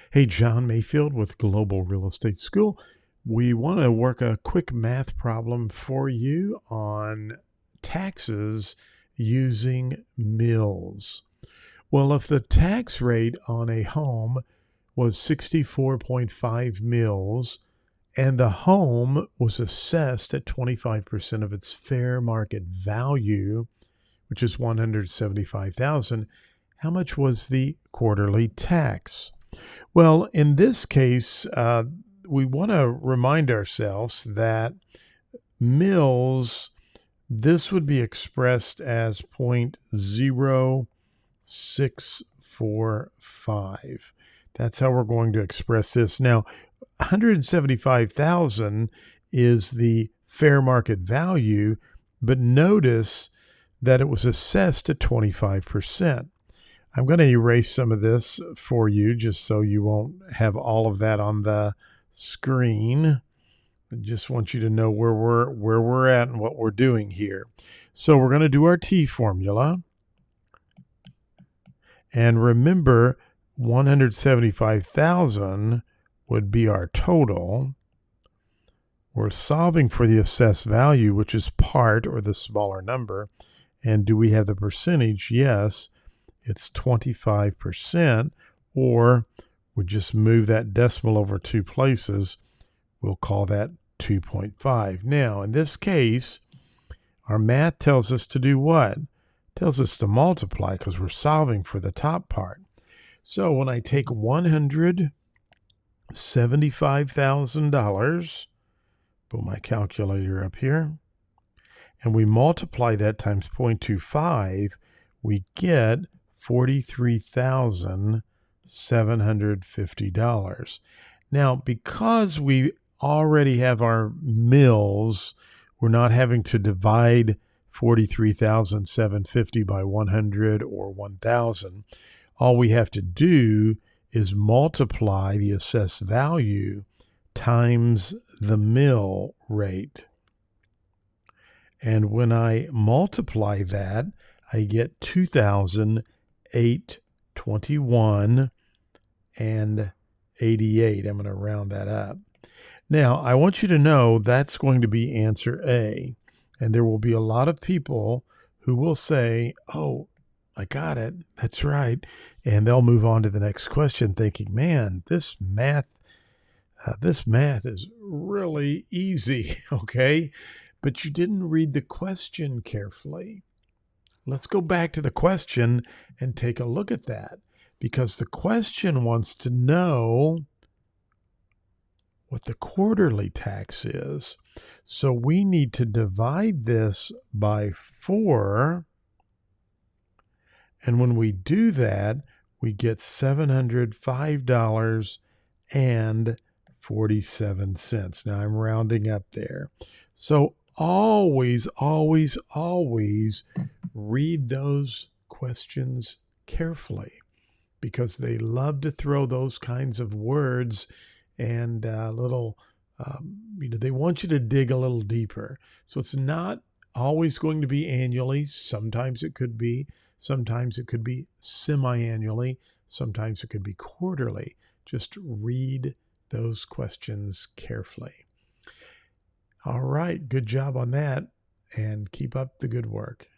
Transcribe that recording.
Hey, John Mayfield with Global Real Estate School. We want to work a quick math problem for you on taxes using mills. Well, if the tax rate on a home was 64.5 mills and the home was assessed at 25% of its fair market value, which is 175,000, how much was the quarterly tax? Well, in this case, we want to remind ourselves that mills, this would be expressed as 0.0645. That's how we're going to express this. Now, 175,000 is the fair market value, but notice that it was assessed at 25%. I'm going to erase some of this for you just so you won't have all of that on the screen. I just want you to know where we're at and what we're doing here. So we're going to do our T formula. And remember, 175,000 would be our total. We're solving for the assessed value, which is part, or the smaller number. And do we have the percentage? Yes. It's 25%, or we just move that decimal over 2 places. We'll call that 2.5. Now, in this case, our math tells us to do what? It tells us to multiply because we're solving for the top part. So when I take $175,000, put my calculator up here, and we multiply that times 0.25, we get $43,750. Now, because we already have our mills, we're not having to divide 43,750 by 100 or 1,000. All we have to do is multiply the assessed value times the mill rate. And when I multiply that, I get 2,821 and 88. I'm going to round that up. Now, I want you to know that's going to be answer A. And there will be a lot of people who will say, oh, I got it. That's right. And they'll move on to the next question thinking, man, this math is really easy, okay? But you didn't read the question carefully. Let's go back to the question and take a look at that, because the question wants to know what the quarterly tax is. So we need to divide this by 4. And when we do that, we get $705.47. Now I'm rounding up there. So always, always, always read those questions carefully, because they love to throw those kinds of words and they want you to dig a little deeper. So it's not always going to be annually. Sometimes it could be. Sometimes it could be semi-annually. Sometimes it could be quarterly. Just read those questions carefully. All right, good job on that, and keep up the good work.